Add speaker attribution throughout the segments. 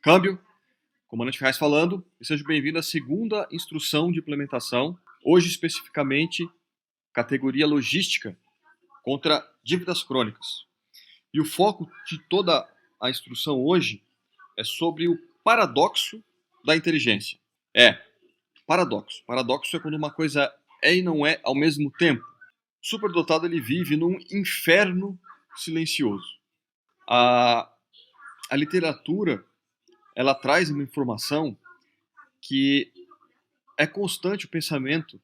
Speaker 1: Câmbio, comandante Ferraz falando, e seja bem-vindo à segunda instrução de implementação, hoje especificamente categoria logística contra dívidas crônicas. E o foco de toda a instrução hoje é sobre o paradoxo da inteligência. Paradoxo. Paradoxo é quando uma coisa é e não é ao mesmo tempo. O superdotado ele vive num inferno silencioso. A literatura ela traz uma informação que é constante o pensamento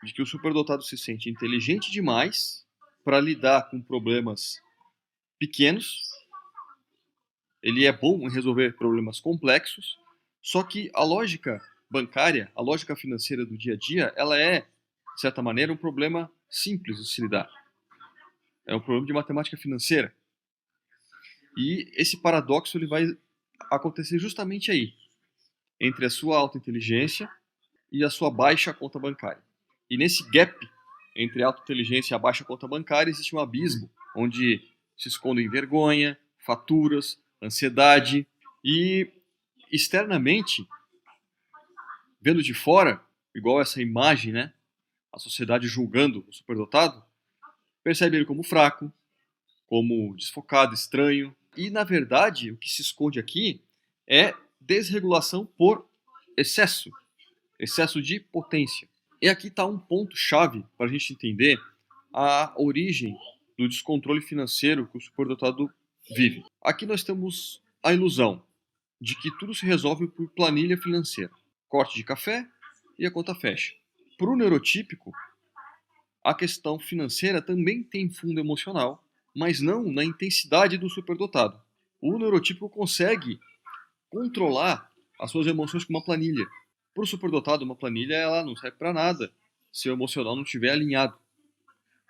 Speaker 1: de que o superdotado se sente inteligente demais para lidar com problemas pequenos, ele é bom em resolver problemas complexos, só que a lógica bancária, a lógica financeira do dia a dia, ela é, de certa maneira, um problema simples de se lidar. É um problema de matemática financeira. E esse paradoxo ele vai acontecer justamente aí, entre a sua alta inteligência e a sua baixa conta bancária. E nesse gap entre a alta inteligência e a baixa conta bancária existe um abismo, onde se escondem vergonha, faturas, ansiedade e externamente, vendo de fora, igual essa imagem, né? A sociedade julgando o superdotado, percebe ele como fraco, como desfocado, estranho. E, na verdade, o que se esconde aqui é desregulação por excesso de potência. E aqui está um ponto-chave para a gente entender a origem do descontrole financeiro que o superdotado vive. Aqui nós temos a ilusão de que tudo se resolve por planilha financeira. Corte de café e a conta fecha. Para o neurotípico, a questão financeira também tem fundo emocional, mas não na intensidade do superdotado. O neurotípico consegue controlar as suas emoções com uma planilha. Para o superdotado, uma planilha ela não serve para nada se o emocional não estiver alinhado.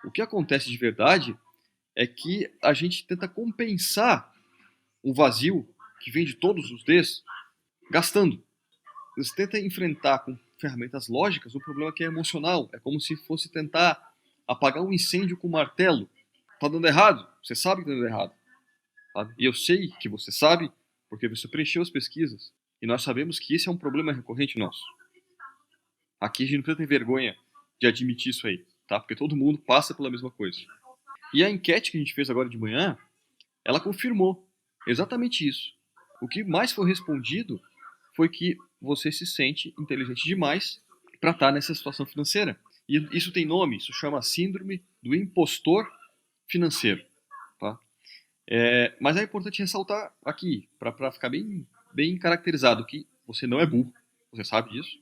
Speaker 1: O que acontece de verdade é que a gente tenta compensar um vazio que vem de todos os Ds gastando. Você tenta enfrentar com ferramentas lógicas um problema que é emocional. É como se fosse tentar apagar um incêndio com um martelo. Tá dando errado? Você sabe que tá dando errado. Sabe? E eu sei que você sabe porque você preencheu as pesquisas. E nós sabemos que esse é um problema recorrente nosso. Aqui a gente não precisa ter vergonha de admitir isso aí, tá? Porque todo mundo passa pela mesma coisa. E a enquete que a gente fez agora de manhã, ela confirmou exatamente isso. O que mais foi respondido foi que você se sente inteligente demais para estar nessa situação financeira. E isso tem nome, isso chama síndrome do impostor financeiro. Tá? Mas é importante ressaltar aqui, para ficar bem caracterizado, que você não é burro, você sabe disso,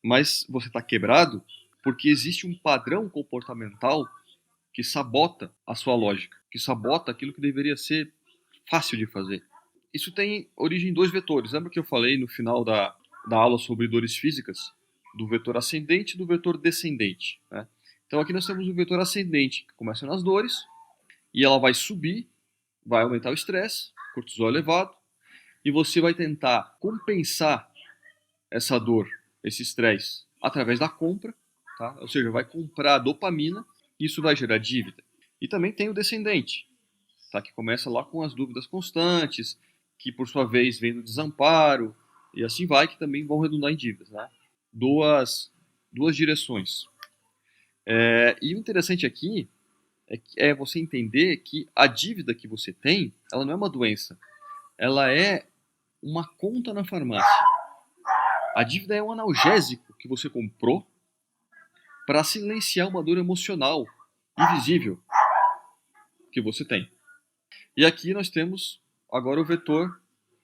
Speaker 1: mas você está quebrado porque existe um padrão comportamental que sabota a sua lógica, que sabota aquilo que deveria ser fácil de fazer. Isso tem origem em dois vetores. Lembra que eu falei no final da aula sobre dores físicas? Do vetor ascendente e do vetor descendente. Né? Então aqui nós temos o vetor ascendente, que começa nas dores, e ela vai subir, vai aumentar o estresse, cortisol elevado, e você vai tentar compensar essa dor, esse estresse, através da compra, tá? Ou seja, vai comprar dopamina, e isso vai gerar dívida. E também tem o descendente, tá? Que começa lá com as dúvidas constantes, que por sua vez vem do desamparo, e assim vai, que também vão redundar em dívidas. Né? Duas direções. E o interessante aqui é você entender que a dívida que você tem, ela não é uma doença, ela é uma conta na farmácia. A dívida é um analgésico que você comprou para silenciar uma dor emocional invisível que você tem. E aqui nós temos agora o vetor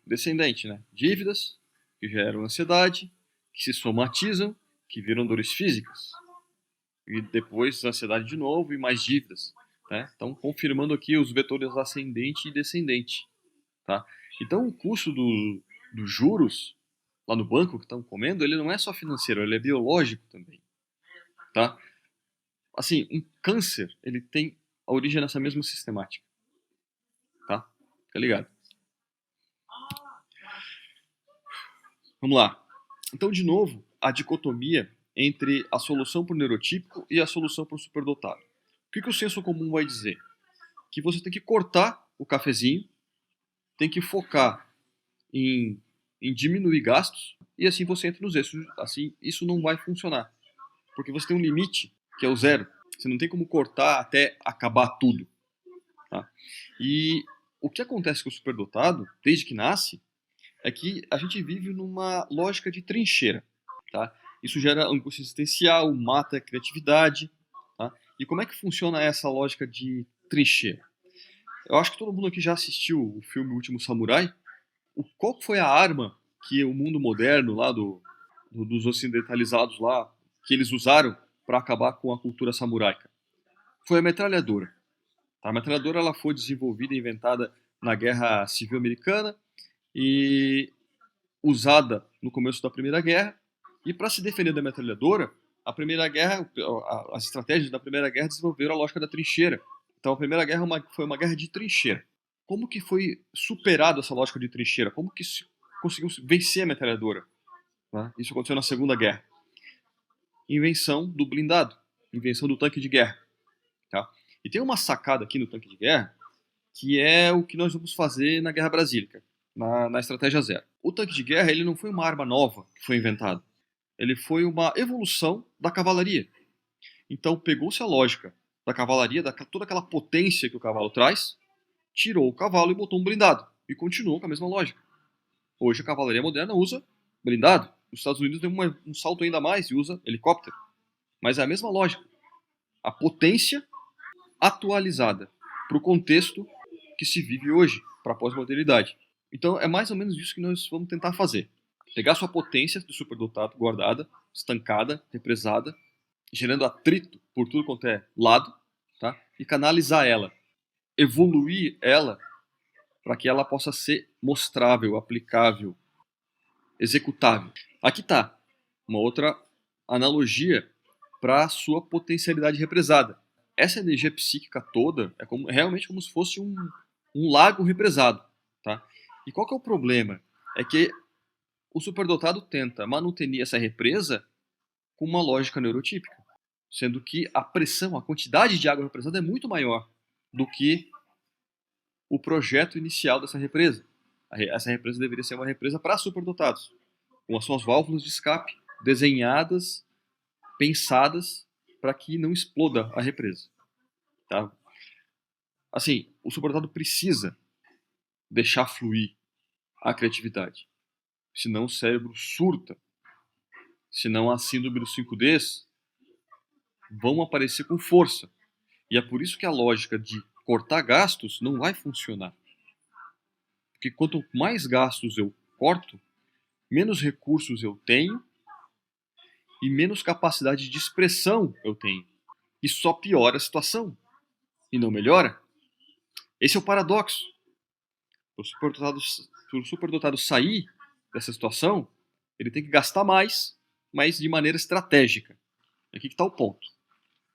Speaker 1: descendente, né? Dívidas que geram ansiedade, que se somatizam, que viram dores físicas. E depois ansiedade de novo e mais dívidas. Né? Então, confirmando aqui os vetores ascendente e descendente. Tá? Então, o custo dos juros lá no banco que estão comendo, ele não é só financeiro, ele é biológico também. Tá? Assim, um câncer, ele tem a origem nessa mesma sistemática. Tá? Fica ligado. Vamos lá. Então, de novo, a dicotomia entre a solução para o neurotípico e a solução para o superdotado. O que o senso comum vai dizer? Que você tem que cortar o cafezinho, tem que focar em diminuir gastos e assim você entra nos eixos. Assim, isso não vai funcionar, porque você tem um limite que é o zero. Você não tem como cortar até acabar tudo. Tá? E o que acontece com o superdotado, desde que nasce, é que a gente vive numa lógica de trincheira. Tá? Isso gera angústia existencial, mata a criatividade. Tá? E como é que funciona essa lógica de trincheira? Eu acho que todo mundo aqui já assistiu o filme O Último Samurai. Qual foi a arma que o mundo moderno lá dos ocidentalizados lá, que eles usaram para acabar com a cultura samuraica? Foi a metralhadora. Tá? A metralhadora ela foi desenvolvida e inventada na Guerra Civil Americana e usada no começo da Primeira Guerra. E para se defender da metralhadora, a Primeira Guerra, as estratégias da Primeira Guerra desenvolveram a lógica da trincheira. Então a Primeira Guerra foi uma guerra de trincheira. Como que foi superada essa lógica de trincheira? Como que se conseguiu vencer a metralhadora? Né? Isso aconteceu na Segunda Guerra. Invenção do blindado, invenção do tanque de guerra. Tá? E tem uma sacada aqui no tanque de guerra, que é o que nós vamos fazer na Guerra Brasílica, na Estratégia Zero. O tanque de guerra ele não foi uma arma nova que foi inventada. Ele foi uma evolução da cavalaria. Então pegou-se a lógica da cavalaria, toda aquela potência que o cavalo traz, tirou o cavalo e botou um blindado. E continuou com a mesma lógica. Hoje a cavalaria moderna usa blindado. Os Estados Unidos deu um salto ainda mais e usa helicóptero. Mas é a mesma lógica. A potência atualizada para o contexto que se vive hoje, para a pós-modernidade. Então é mais ou menos isso que nós vamos tentar fazer. Pegar sua potência do superdotado guardada, estancada, represada, gerando atrito por tudo quanto é lado, tá? E canalizar ela, evoluir ela para que ela possa ser mostrável, aplicável, executável. Aqui está uma outra analogia para a sua potencialidade represada. Essa energia psíquica toda é realmente como se fosse um lago represado. Tá? E qual que é o problema? É que o superdotado tenta manutenir essa represa com uma lógica neurotípica, sendo que a pressão, a quantidade de água represada é muito maior do que o projeto inicial dessa represa. Essa represa deveria ser uma represa para superdotados, com as suas válvulas de escape desenhadas, pensadas para que não exploda a represa. Tá? Assim, o superdotado precisa deixar fluir a criatividade, senão o cérebro surta, senão a síndrome dos 5Ds vão aparecer com força. E é por isso que a lógica de cortar gastos não vai funcionar. Porque quanto mais gastos eu corto, menos recursos eu tenho e menos capacidade de expressão eu tenho. E só piora a situação e não melhora. Esse é o paradoxo. Para o superdotado sair dessa situação, ele tem que gastar mais, mas de maneira estratégica. Aqui que está o ponto.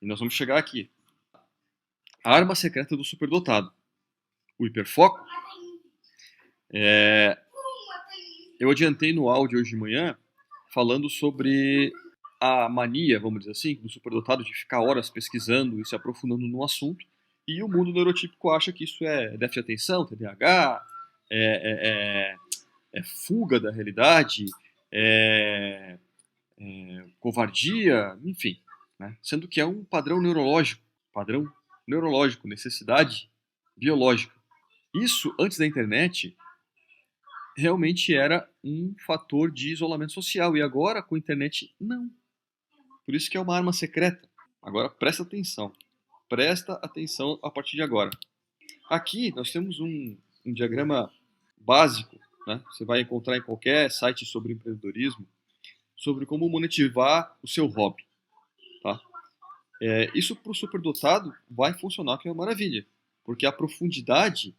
Speaker 1: E nós vamos chegar aqui. A arma secreta do superdotado. O hiperfoco. Eu adiantei no áudio hoje de manhã falando sobre a mania, vamos dizer assim, do superdotado de ficar horas pesquisando e se aprofundando no assunto. E o mundo neurotípico acha que isso é déficit de atenção, TDAH, é fuga da realidade, covardia, enfim. Né? Sendo que é um padrão neurológico, necessidade biológica. Isso, antes da internet, realmente era um fator de isolamento social. E agora, com a internet, não. Por isso que é uma arma secreta. Agora, presta atenção. Presta atenção a partir de agora. Aqui, nós temos um diagrama básico, né? Você vai encontrar em qualquer site sobre empreendedorismo, sobre como monetivar o seu hobby. Tá? Isso para o superdotado vai funcionar que é uma maravilha. Porque a profundidade,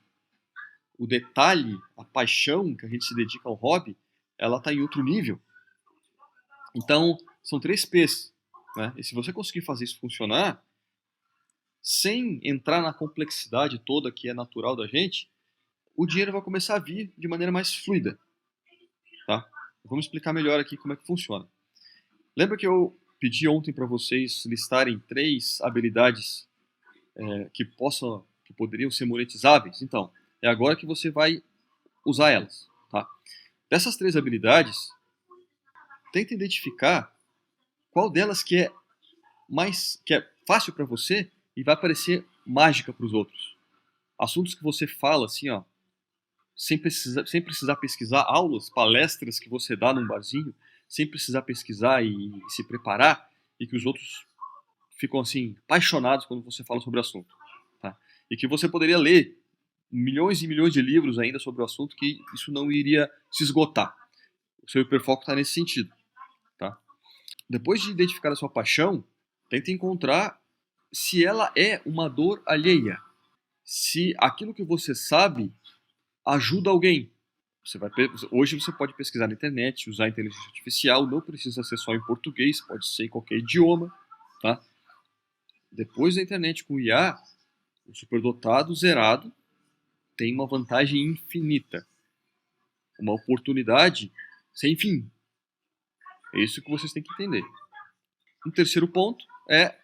Speaker 1: o detalhe, a paixão que a gente se dedica ao hobby, ela está em outro nível. Então, são 3 P's. Né? E se você conseguir fazer isso funcionar, sem entrar na complexidade toda que é natural da gente, o dinheiro vai começar a vir de maneira mais fluida. Tá? Vamos explicar melhor aqui como é que funciona. Lembra que eu pedi ontem para vocês listarem 3 habilidades que poderiam ser monetizáveis? Então, é agora que você vai usar elas. tá? Dessas 3 habilidades, tenta identificar qual delas que é fácil para você e vai parecer mágica para os outros. Assuntos que você fala assim, ó, sem precisar pesquisar, aulas, palestras que você dá num barzinho, sem precisar pesquisar e se preparar, e que os outros ficam assim apaixonados quando você fala sobre o assunto, tá? E que você poderia ler milhões e milhões de livros ainda sobre o assunto, que isso não iria se esgotar. O seu hiperfoco está nesse sentido, tá? Depois de identificar a sua paixão, tente encontrar se ela é uma dor alheia, se aquilo que você sabe ajuda alguém. Hoje você pode pesquisar na internet, usar a inteligência artificial, não precisa ser só em português, pode ser em qualquer idioma, tá? Depois da internet com o IA, o superdotado zerado tem uma vantagem infinita, uma oportunidade sem fim. É isso que vocês têm que entender. Um terceiro ponto é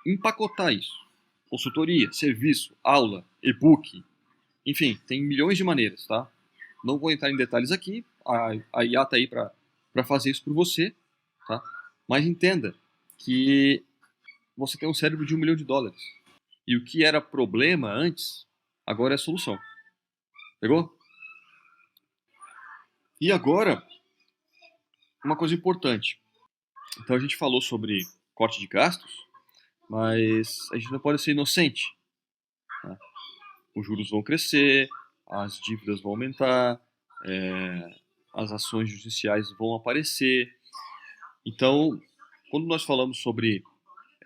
Speaker 1: empacotar isso. Consultoria, serviço, aula, e-book, enfim, tem milhões de maneiras, tá? Não vou entrar em detalhes aqui, a IA está aí para fazer isso por você, tá? Mas entenda que você tem um cérebro de $1 milhão. E o que era problema antes, agora é solução. Pegou? E agora, uma coisa importante. Então a gente falou sobre corte de gastos, mas a gente não pode ser inocente, tá? Os juros vão crescer, as dívidas vão aumentar, as ações judiciais vão aparecer. Então, quando nós falamos sobre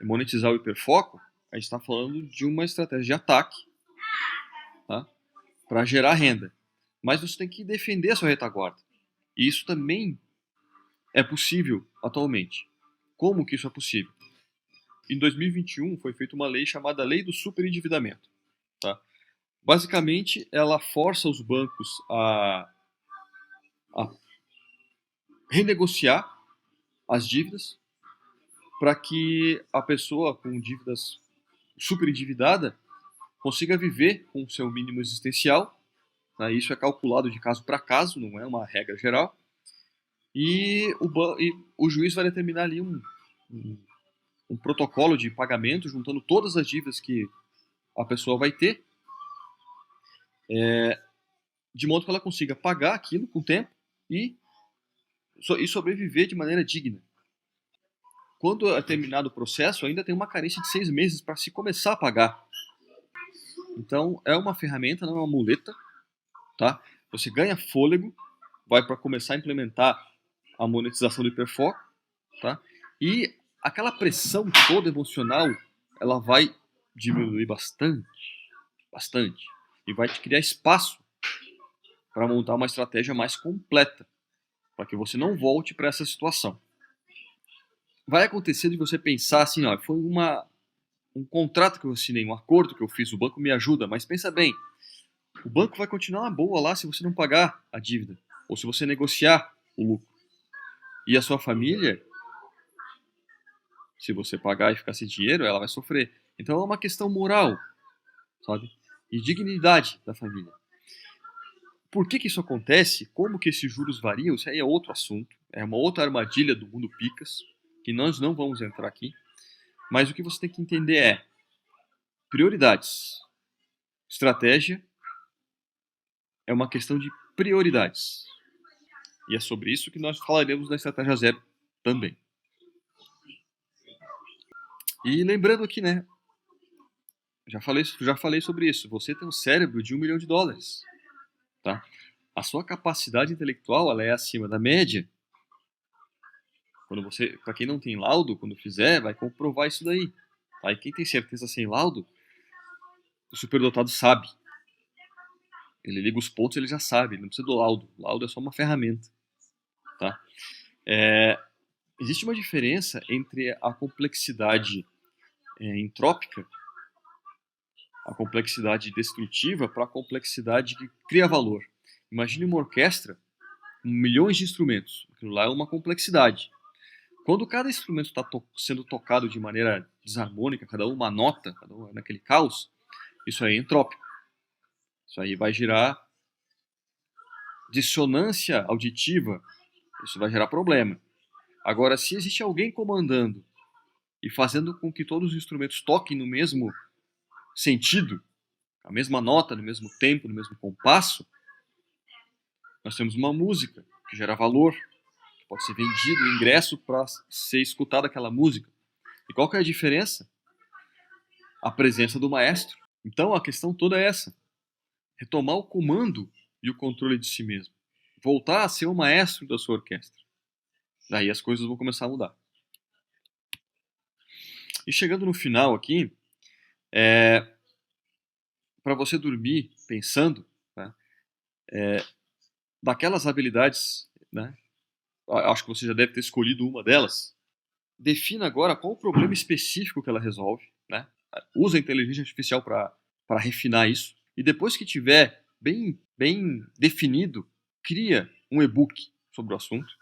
Speaker 1: monetizar o hiperfoco, a gente está falando de uma estratégia de ataque, tá? Para gerar renda. Mas você tem que defender a sua retaguarda. E isso também é possível atualmente. Como que isso é possível? Em 2021 foi feita uma lei chamada Lei do Superendividamento, tá? Basicamente, ela força os bancos a renegociar as dívidas para que a pessoa com dívidas super endividada consiga viver com o seu mínimo existencial, né? Isso é calculado de caso para caso, não é uma regra geral. E o juiz vai determinar ali um protocolo de pagamento, juntando todas as dívidas que a pessoa vai ter, de modo que ela consiga pagar aquilo com o tempo e sobreviver de maneira digna. Quando é terminado o processo, ainda tem uma carência de 6 meses para se começar a pagar. Então, é uma ferramenta, não é uma muleta, tá? Você ganha fôlego, vai para começar a implementar a monetização do hiperfoco, tá? E aquela pressão toda emocional, ela vai diminuir bastante, bastante, e vai te criar espaço para montar uma estratégia mais completa, para que você não volte para essa situação. Vai acontecer de você pensar assim, ó, foi um contrato que eu assinei, um acordo que eu fiz, o banco me ajuda, mas pensa bem, o banco vai continuar na boa lá se você não pagar a dívida, ou se você negociar o lucro. E a sua família, se você pagar e ficar sem dinheiro, ela vai sofrer. Então é uma questão moral, sabe? E dignidade da família. Por que isso acontece? Como que esses juros variam? Isso aí é outro assunto. É uma outra armadilha do mundo Picas, que nós não vamos entrar aqui. Mas o que você tem que entender é prioridades. Estratégia é uma questão de prioridades. E é sobre isso que nós falaremos na Estratégia Zero também. E lembrando aqui, né? Já falei sobre isso. Você tem um cérebro de $1 milhão, tá? A sua capacidade intelectual, ela é acima da média. Para quem não tem laudo, quando fizer, vai comprovar isso daí. Tá? E quem tem certeza sem laudo, o superdotado sabe. Ele liga os pontos, ele já sabe, ele não precisa do laudo. O laudo é só uma ferramenta, tá? Existe uma diferença entre a complexidade entrópica, a complexidade destrutiva, para a complexidade que cria valor. Imagine uma orquestra com milhões de instrumentos. Aquilo lá é uma complexidade. Quando cada instrumento está sendo tocado de maneira desarmônica, cada um uma nota, cada um naquele caos, isso aí é entrópico. Isso aí vai gerar dissonância auditiva, isso vai gerar problema. Agora, se existe alguém comandando e fazendo com que todos os instrumentos toquem no mesmo sentido, a mesma nota, no mesmo tempo, no mesmo compasso, nós temos uma música que gera valor, que pode ser vendido, o ingresso para ser escutada aquela música. E qual que é a diferença? A presença do maestro. Então a questão toda é essa: retomar o comando e o controle de si mesmo. Voltar a ser o maestro da sua orquestra. Daí as coisas vão começar a mudar. E chegando no final aqui, para você dormir pensando, né, daquelas habilidades, né, acho que você já deve ter escolhido uma delas, defina agora qual o problema específico que ela resolve, né? Usa a inteligência artificial para refinar isso, e depois que tiver bem definido, cria um e-book sobre o assunto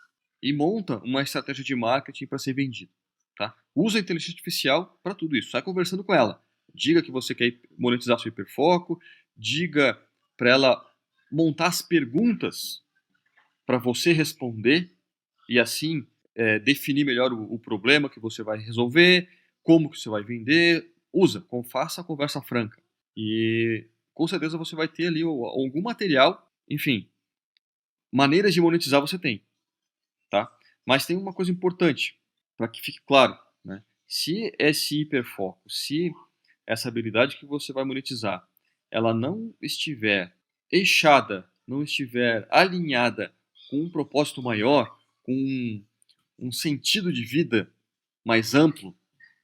Speaker 1: e monta uma estratégia de marketing para ser vendido. Tá? Usa a inteligência artificial para tudo isso, sai conversando com ela. Diga que você quer monetizar seu hiperfoco, diga para ela montar as perguntas para você responder e assim definir melhor o problema que você vai resolver, como que você vai vender. Faça a conversa franca. E com certeza você vai ter ali algum material, enfim, maneiras de monetizar você tem, tá? Mas tem uma coisa importante, para que fique claro, né? Se esse hiperfoco, se essa habilidade que você vai monetizar, ela não estiver eixada, não estiver alinhada com um propósito maior, com um sentido de vida mais amplo,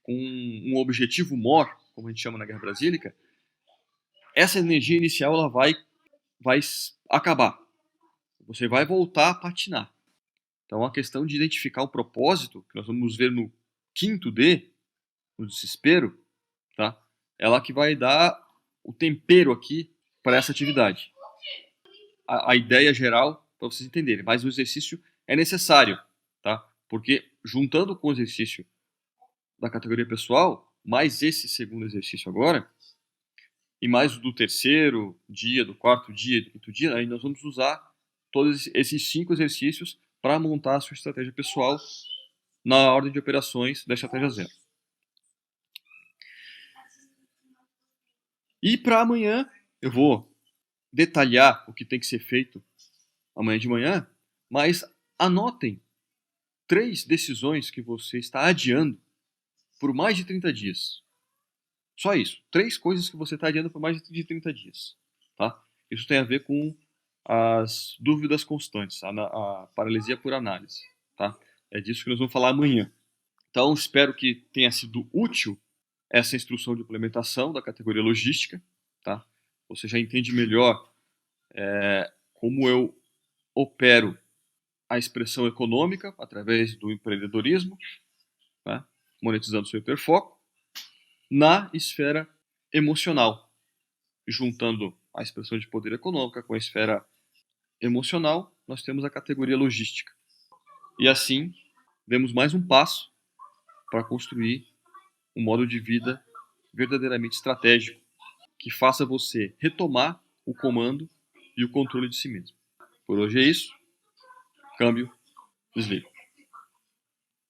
Speaker 1: com um objetivo maior, como a gente chama na Guerra Brasílica, essa energia inicial ela vai acabar. Você vai voltar a patinar. Então a questão de identificar o propósito, que nós vamos ver no quinto D, no desespero, tá? Ela que vai dar o tempero aqui para essa atividade. A ideia geral, para vocês entenderem, mas o exercício é necessário, tá? Porque juntando com o exercício da categoria pessoal, mais esse segundo exercício agora, e mais o do terceiro dia, do quarto dia e do quinto dia, aí nós vamos usar todos esses 5 exercícios para montar a sua estratégia pessoal na ordem de operações da estratégia zero. E para amanhã, eu vou detalhar o que tem que ser feito amanhã de manhã, mas anotem 3 decisões que você está adiando por mais de 30 dias. Só isso. 3 coisas que você está adiando por mais de 30 dias. Tá? Isso tem a ver com as dúvidas constantes, a paralisia por análise. Tá? É disso que nós vamos falar amanhã. Então, espero que tenha sido útil essa instrução de implementação da categoria logística. Tá? Você já entende melhor como eu opero a expressão econômica através do empreendedorismo, né? Monetizando seu hiperfoco, na esfera emocional, juntando a expressão de poder econômica com a esfera emocional, nós temos a categoria logística. E assim, demos mais um passo para construir um modo de vida verdadeiramente estratégico, que faça você retomar o comando e o controle de si mesmo. Por hoje é isso. Câmbio, desligo.